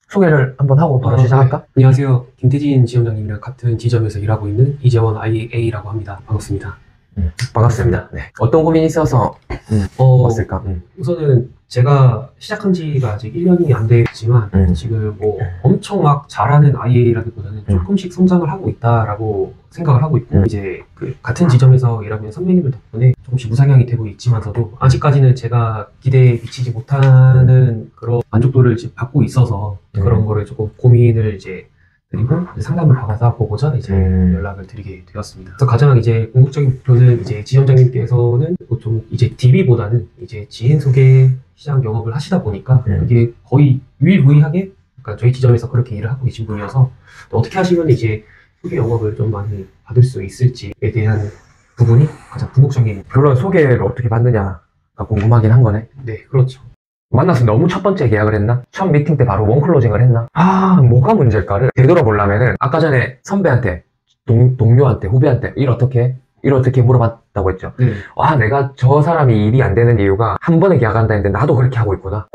소개를 한번 하고 바로 시작할까? 네. 안녕하세요. 김태진 지점장님이랑 같은 지점에서 일하고 있는 이재원 IA라고 합니다. 반갑습니다. 반갑습니다. 네. 어떤 고민이 있어서 왔을까? 우선은 제가 시작한 지가 아직 1년이 안 됐지만 지금 뭐 엄청 막 잘하는 IA라기보다는 조금씩 성장을 하고 있다라고 생각을 하고 있고 이제 그 같은 지점에서 일하고 있는 선배님들 덕분에 조금씩 무상향이 되고 있지만서도 아직까지는 제가 기대에 미치지 못하는 그런 만족도를 이제 받고 있어서 그런 거를 조금 고민을 이제 그리고 상담을 받아서 보고자 이제 연락을 드리게 되었습니다. 그래서 가장 이제 궁극적인 목표는 이제 지점장님께서는 보통 이제 DB보다는 이제 지인 소개 시장 영업을 하시다 보니까 그게 거의 유일무이하게 그러니까 저희 지점에서 그렇게 일을 하고 계신 분이어서 어떻게 하시면 이제 소개 영업을 좀 많이 받을 수 있을지에 대한 부분이 가장 궁극적인 그런 소개를 어떻게 받느냐가 궁금하긴 한 거네. 네, 그렇죠. 만나서 너무 첫 번째 계약을 했나? 첫 미팅 때 바로 원클로징을 했나? 뭐가 문제일까를 되돌아보려면은 아까 전에 선배한테, 동료한테, 후배한테 일 어떻게 물어봤다고 했죠. 내가 저 사람이 일이 안 되는 이유가 한 번에 계약한다 했는데 나도 그렇게 하고 있구나.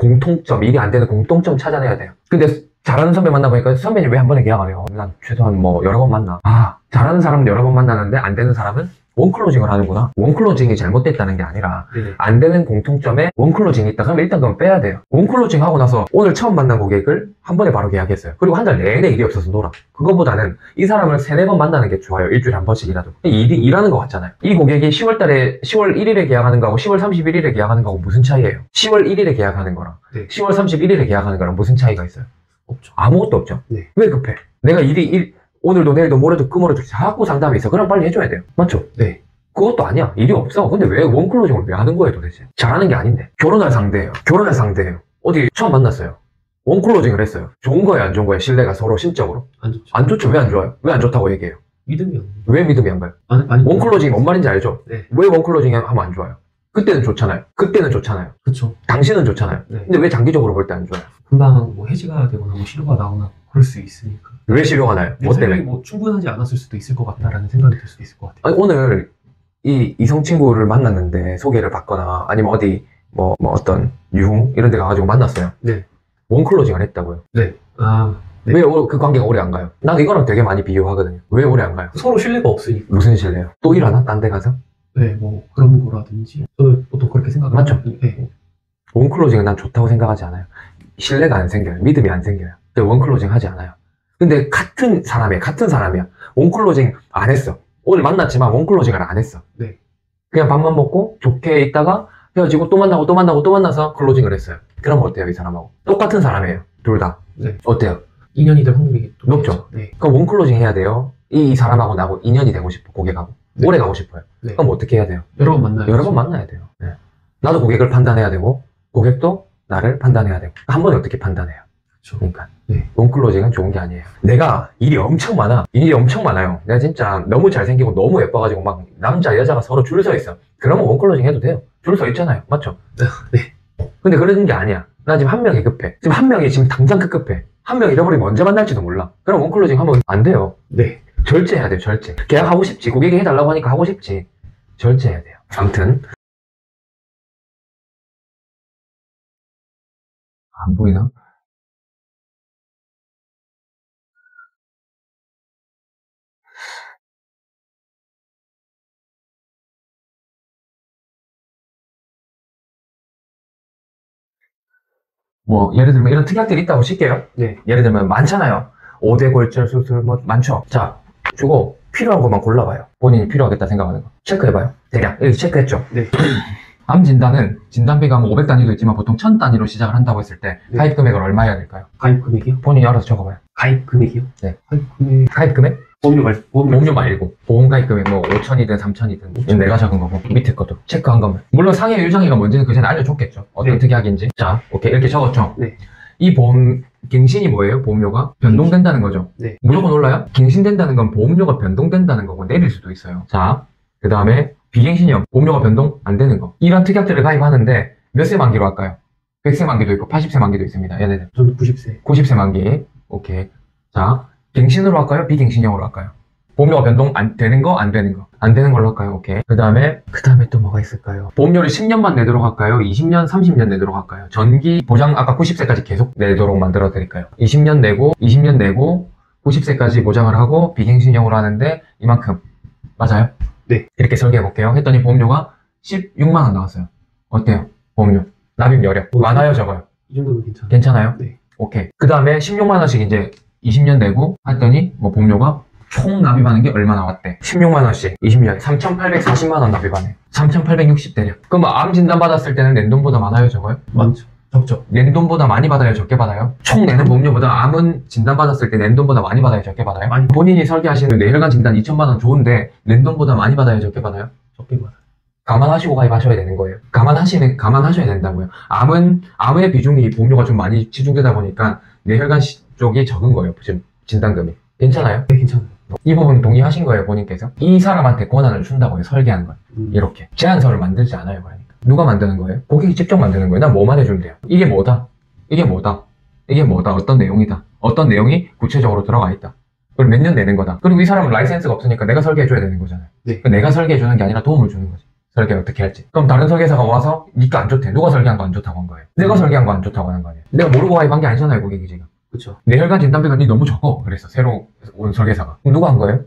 일이 안 되는 공통점 찾아내야 돼요. 근데 잘하는 선배 만나보니까 선배님 왜 한 번에 계약 안 해요? 난 최소한 뭐 여러 번 만나. 잘하는 사람은 여러 번 만나는데 안 되는 사람은 원클로징을 하는구나. 원클로징이 잘못됐다는 게 아니라 안 되는 공통점에 원클로징이 있다. 그러면 일단 그건 빼야 돼요. 원클로징 하고 나서 오늘 처음 만난 고객을 한 번에 바로 계약했어요. 그리고 한 달 내내 일이 없어서 놀아. 그거보다는 이 사람을 3-4번 만나는 게 좋아요. 일주일에 한 번씩이라도. 일하는 거 같잖아요. 이 고객이 10월 1일에 계약하는 거하고 10월 31일에 계약하는 거하고 무슨 차이예요? 10월 1일에 계약하는 거랑 10월 31일에 계약하는 거랑 무슨 차이가 있어요? 없죠. 아무것도 없죠. 왜 급해? 내가 오늘도 내일도 모레도 금오래도 자꾸 상담이 있어. 그럼 빨리 해줘야 돼요. 맞죠? 네. 그것도 아니야. 일이 없어. 근데 왜 원클로징을 왜 하는 거예요 도대체? 잘하는 게 아닌데. 결혼할 상대예요. 어디 처음 만났어요. 원클로징을 했어요. 좋은 거예요 안 좋은 거예요? 신뢰가 서로 심적으로? 안 좋죠. 안 좋죠. 왜 안 좋아요? 왜 안 좋다고 얘기해요? 믿음이 안 가요. 왜 믿음이 안 가요? 원클로징이 뭔 말인지 알죠? 네. 왜 원클로징 하면 안 좋아요? 그때는 좋잖아요. 그렇죠. 당신은 좋잖아요. 네. 근데 왜 장기적으로 볼 때 안 좋아요? 금방 뭐 해지가 되거나 뭐 시료가 나오나 그럴 수 있으니까. 왜 시료가 나요? 뭐 때문에? 뭐 충분하지 않았을 수도 있을 것 같다라는 생각이 들 수도 있을 것 같아요. 아니, 오늘 이 이성 친구를 만났는데 소개를 받거나 아니면 어디 뭐 어떤 유흥 이런 데 가가지고 만났어요. 네. 원클로징을 했다고요. 네. 네. 왜 그 관계가 오래 안 가요? 난 이거랑 되게 많이 비교하거든요. 왜 오래 안 가요? 서로 신뢰가 없으니까. 무슨 신뢰요? 또 일하나? 딴 데 가서? 네, 뭐 그런 거라든지. 저는 보통 그렇게 생각합니다. 맞죠? 네. 원클로징은 난 좋다고 생각하지 않아요. 신뢰가 안 생겨요. 믿음이 안 생겨요. 원클로징 하지 않아요. 근데 같은 사람이야. 원클로징 안 했어. 오늘 만났지만 원클로징을 안 했어. 네. 그냥 밥만 먹고 좋게 있다가 헤어지고 또 만나서 클로징을 했어요. 그러면 어때요, 이 사람하고? 똑같은 사람이에요. 둘 다. 네. 어때요? 인연이 될 확률이 높죠? 네. 그럼 원클로징 해야 돼요. 이 사람하고 나하고 인연이 되고 싶어, 고객하고. 네. 오래 가고 싶어요. 네. 그럼 어떻게 해야 돼요? 여러 번 만나요. 여러 번 만나야 돼요. 네. 나도 고객을 판단해야 되고, 고객도 나를 판단해야 되고. 한 번에 어떻게 판단해요? 그렇죠. 그러니까. 네. 원클로징은 좋은 게 아니에요. 내가 일이 엄청 많아요. 내가 진짜 너무 잘생기고 너무 예뻐가지고 막 남자, 여자가 서로 줄 서 있어. 그러면 원클로징 해도 돼요. 줄 서 있잖아요. 맞죠? 네. 근데 그러는 게 아니야. 나 지금 한 명이 급해. 지금 한 명이 지금 당장 급해. 한 명 잃어버리면 언제 만날지도 몰라. 그럼 원클로징 하면 안 돼요. 네. 절제해야 돼요, 절제. 계약하고 싶지. 고객이 해달라고 하니까 하고 싶지. 절제해야 돼요. 아무튼. 안 보이나? 뭐 예를 들면 이런 특약들이 있다고 칠게요. 네. 예를 들면 많잖아요. 5대 골절 수술 뭐 많죠. 자, 주고 필요한 것만 골라봐요. 본인이 필요하겠다 생각하는 거 체크해봐요. 대략 이렇게 체크했죠. 네. 암 진단은 진단비가 뭐 500단위도 있지만 보통 1000단위로 시작을 한다고 했을 때 네. 가입 금액을 얼마 해야 될까요? 가입 금액이요? 본인이 알아서 적어봐요. 가입 금액이요? 네. 가입 금액? 보험료 말고 보험 가입 금액 뭐 5천이든 3천이든 이건 내가 적은 거고 밑에 것도 체크한 거면 물론 상해 유정의가 뭔지는 그 전에 알려줬겠죠. 어떤 네. 특약인지. 자, 오케이 이렇게 적었죠. 네. 이 보험 갱신이 뭐예요? 보험료가 변동된다는 거죠. 네. 무조건 올라요? 갱신된다는 건 보험료가 변동된다는 거고 내릴 수도 있어요. 자, 그 다음에 비갱신형 보험료가 변동 안 되는 거. 이런 특약들을 가입하는데 몇 세 만기로 할까요? 100세 만기도 있고 80세 만기도 있습니다. 얘네들. 저는 90세. 90세 만기. 오케이. 자, 갱신으로 할까요? 비갱신형으로 할까요? 보험료가 변동 안 되는 거, 안 되는 거. 안 되는 걸로 할까요? 오케이. 그 다음에 또 뭐가 있을까요? 보험료를 10년만 내도록 할까요? 20년, 30년 내도록 할까요? 전기 보장 아까 90세까지 계속 내도록 만들어 드릴까요? 20년 내고 90세까지 보장을 하고 비갱신형으로 하는데 이만큼. 맞아요? 네. 이렇게 설계해 볼게요. 했더니 보험료가 16만 원 나왔어요. 어때요? 보험료. 납입 여력. 많아요, 적어요? 이 정도면 괜찮아요. 괜찮아요? 네. 오케이. 그 다음에 16만 원씩 이제 20년 내고 했더니 뭐 보험료가 총 납입하는 게 얼마 나왔대? 16만 원씩 20년 3,840만 원 납입하네. 3,860대냐? 그럼 암 진단 받았을 때는 낸 돈보다 많아요, 적어요? 많죠. 적죠. 낸 돈보다 많이 받아요, 적게 받아요? 총 내는 보험료보다 암은 진단 받았을 때 낸 돈보다 많이 받아요, 적게 받아요? 많이. 본인이 설계하시는 뇌혈관 진단 2천만 원 좋은데 낸 돈보다 많이 받아요, 적게 받아요? 적게 받아요. 감안하시고 가입하셔야 되는 거예요. 감안하셔야 된다고요. 암의 비중이 보험료가 좀 많이 치중되다 보니까 뇌혈관 쪽이 적은 거예요, 지금 진단금이. 괜찮아요? 네, 괜찮아요. 이 부분 동의하신 거예요, 본인께서? 이 사람한테 권한을 준다고요, 설계하는 건. 이렇게. 제안서를 만들지 않아요, 그러니까. 누가 만드는 거예요? 고객이 직접 만드는 거예요. 난 뭐만 해준대요. 이게 뭐다? 이게 뭐다? 이게 뭐다? 어떤 내용이다? 어떤 내용이 구체적으로 들어가 있다. 그걸 몇 년 내는 거다. 그리고 이 사람은 라이센스가 없으니까 내가 설계해줘야 되는 거잖아요. 네. 내가 설계해주는 게 아니라 도움을 주는 거지. 설계 어떻게 할지. 그럼 다른 설계사가 와서 니가 안 좋대. 누가 설계한 거 안 좋다고 한 거예요. 내가 설계한 거 안 좋다고 하는 거 아니에요. 내가 모르고 가입한 게 아니잖아요, 고객이 지금. 그렇죠. 뇌혈관 진단비가 니 너무 적어. 그랬어. 새로 온 설계사가. 그럼 누가 한 거예요?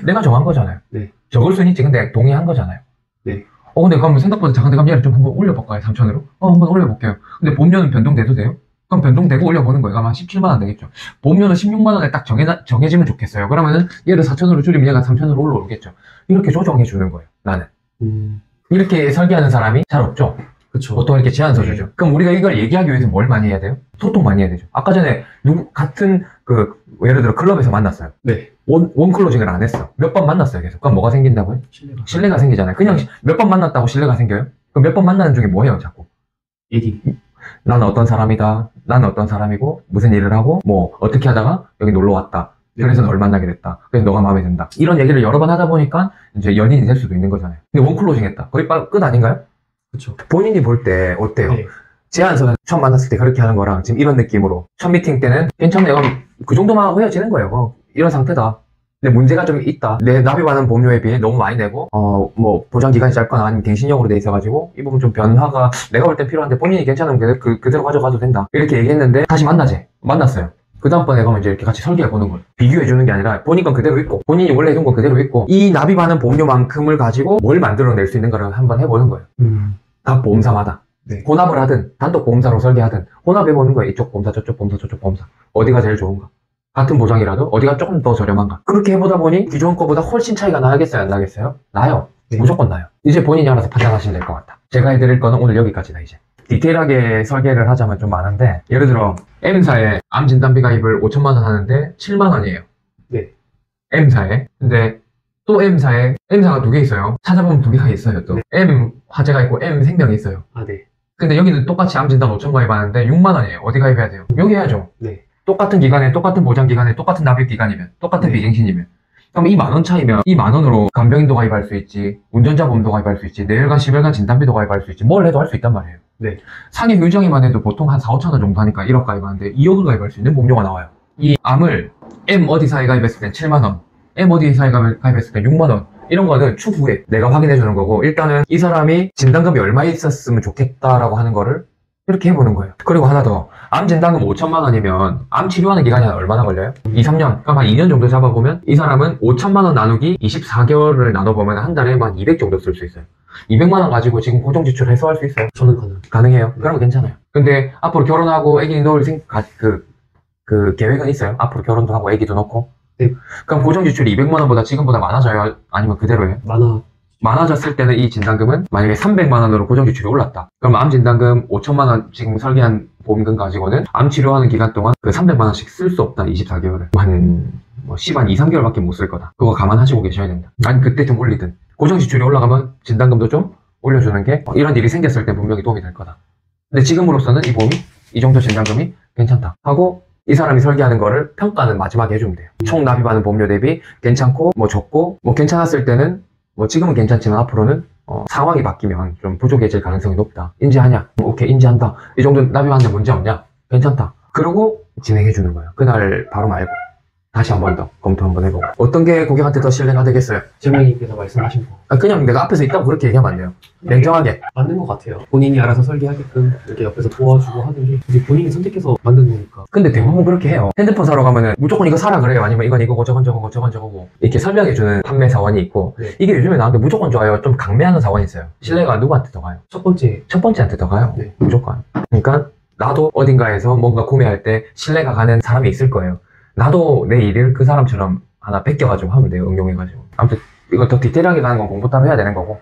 내가 정한 거잖아요. 네. 적을 수는 있지. 근데 동의한 거잖아요. 네. 근데 그럼 생각보다 작은데 그럼 얘를 좀 한번 올려볼까요? 3,000으로? 한번 올려볼게요. 근데 보험료는 변동돼도 돼요? 그럼 변동되고 올려보는 거예요. 아마 17만 원 되겠죠. 보험료는 16만 원에 딱 정해지면 좋겠어요. 그러면은 얘를 4,000으로 줄이면 얘가 3,000으로 올라오겠죠. 이렇게 조정해 주는 거예요. 나는. 이렇게 설계하는 사람이 잘 없죠. 그렇죠. 보통 이렇게 제안서 주죠. 그럼 우리가 이걸 얘기하기 위해서 뭘 많이 해야 돼요? 소통 많이 해야 되죠. 아까 전에 같은 예를 들어 클럽에서 만났어요. 네. 원 클로징을 안 했어. 몇 번 만났어요, 계속. 그럼 뭐가 생긴다고요? 신뢰가 생기잖아요. 그냥 몇 번 만났다고 신뢰가 생겨요? 그럼 몇 번 만나는 중에 뭐 해요, 자꾸? 얘기. 나는 어떤 사람이다. 나는 어떤 사람이고, 무슨 일을 하고, 뭐, 어떻게 하다가 여기 놀러 왔다. 그래서 널 만나게 됐다. 그래서 너가 마음에 든다. 이런 얘기를 여러 번 하다 보니까 이제 연인이 될 수도 있는 거잖아요. 근데 원 클로징 했다. 거의 끝 아닌가요? 그렇죠. 본인이 볼 때 어때요? 네. 제안서 처음 만났을 때 그렇게 하는 거랑 지금 이런 느낌으로 첫 미팅 때는 괜찮네요. 그 정도만 하고 헤어지는 거예요. 이런 상태다. 근데 문제가 좀 있다. 내 납입하는 보험료에 비해 너무 많이 내고 뭐 보장 기간이 짧거나 아니면 갱신형으로 돼 있어가지고 이 부분 좀 변화가 내가 볼 땐 필요한데 본인이 괜찮으면 그대로 가져가도 된다. 이렇게 얘기했는데 다시 만났어요. 그 다음번에 가면 이제 이렇게 같이 설계해보는 거예요. 비교해주는 게 아니라 본인 건 그대로 있고 본인이 원래 해둔 건 그대로 있고 이 납입하는 보험료만큼을 가지고 뭘 만들어낼 수 있는 거를 한번 해보는 거예요. 각 보험사마다. 네. 혼합을 하든 단독 보험사로 설계하든 혼합해보는 거예요. 이쪽 보험사 저쪽 보험사 저쪽 보험사 어디가 제일 좋은가, 같은 보장이라도 어디가 조금 더 저렴한가. 그렇게 해보다 보니 기존 거보다 훨씬 차이가 나겠어요, 안 나겠어요? 나요. 네. 무조건 나요. 이제 본인이 알아서 판단하시면 될 것 같다. 제가 해드릴 거는 오늘 여기까지다. 이제 디테일하게 설계를 하자면 좀 많은데, 예를 들어 M사에 암 진단비 가입을 5천만 원 하는데 7만 원이에요. 네. M사에. 근데 또 M사에 M사가 두 개 있어요. 찾아보면 두 개가 있어요. 또 네. M 화재가 있고 M 생명이 있어요. 아, 네. 근데 여기는 똑같이 암 진단 5천 가입하는데 6만 원이에요. 어디 가입해야 돼요? 여기 해야죠. 네. 똑같은 기간에 똑같은 보장 기간에 똑같은 납입 기간이면 똑같은 네. 비갱신이면, 그럼 이 10,000원 차이면 이 10,000원으로 간병인도 가입할 수 있지, 운전자 보험도 가입할 수 있지, 뇌혈관 심혈관 진단비도 가입할 수 있지, 뭘 해도 할 수 있단 말이에요. 네. 상해 교정에만 해도 보통 한 4,5,000원 정도 하니까 1억 가입하는데 2억을 가입할 수 있는 보험료가 나와요. 이 암을 M 어디사에 가입했을 땐 7만원, M 어디사에 가입했을 땐 6만원, 이런 거는 추후에 내가 확인해 주는 거고, 일단은 이 사람이 진단금이 얼마 있었으면 좋겠다라고 하는 거를 이렇게 해보는 거예요. 그리고 하나 더, 암 진단금 5천만 원이면 암 치료하는 기간이 얼마나 걸려요? 2, 3년. 그럼 한 2년 정도 잡아보면 이 사람은 5천만 원 나누기 24개월을 나눠보면 한 달에 한 200 정도 쓸 수 있어요. 200만 원 가지고 지금 고정 지출 해소할 수 있어요? 저는 가능해요. 그러면 괜찮아요. 근데 앞으로 결혼하고 애기 넣을 그 계획은 있어요? 앞으로 결혼도 하고 애기도 넣고? 네. 그럼 고정 지출이 200만 원보다 지금보다 많아져요? 아니면 그대로예요? 많아졌을 때는 이 진단금은 만약에 300만 원으로 고정 지출이 올랐다. 그럼 암 진단금 5천만 원 지금 설계한 보험금 가지고는 암 치료하는 기간 동안 그 300만 원씩 쓸 수 없다. 24개월을. 한 2, 3개월밖에 못 쓸 거다. 그거 감안하시고 계셔야 된다. 아니 그때 좀 올리든. 고정 지출이 올라가면 진단금도 좀 올려주는 게 이런 일이 생겼을 때 분명히 도움이 될 거다. 근데 지금으로서는 이 보험이 이 정도 진단금이 괜찮다 하고 이 사람이 설계하는 거를 평가는 마지막에 해주면 돼요. 총 납입하는 보험료 대비 괜찮고 뭐 적고, 뭐 괜찮았을 때는 뭐 지금은 괜찮지만 앞으로는 상황이 바뀌면 좀 부족해질 가능성이 높다. 인지하냐? 오케이, 인지한다. 이 정도 납입하는데 문제 없냐? 괜찮다. 그러고 진행해 주는 거예요. 그날 바로 말고. 다시 한 번 더 검토 한번 해보고. 어떤 게 고객한테 더 신뢰가 되겠어요? 실장님께서 말씀하신 거 그냥 내가 앞에서 있다고 그렇게 얘기하면 안 돼요. 냉정하게. 맞는 것 같아요. 본인이 알아서 설계하게끔 이렇게 옆에서 도와주고 하든지 이제 본인이 선택해서 만든 거니까. 근데 대부분 그렇게 해요. 핸드폰 사러 가면은 무조건 이거 사라 그래요. 아니면 이건 이거고 저건 저거고 저건 저거고 이렇게 설명해주는 판매 사원이 있고, 네. 이게 요즘에 나한테 무조건 좋아요. 좀 강매하는 사원이 있어요. 신뢰가 누구한테 더 가요? 첫 번째, 첫 번째한테 더 가요. 네. 무조건. 그러니까 나도 어딘가에서 뭔가 구매할 때 신뢰가 가는 사람이 있을 거예요. 나도 내 일을 그 사람처럼 하나 베껴가지고 하면 돼요. 응용해가지고. 아무튼 이거 더 디테일하게 가는 건 공부 따로 해야 되는 거고.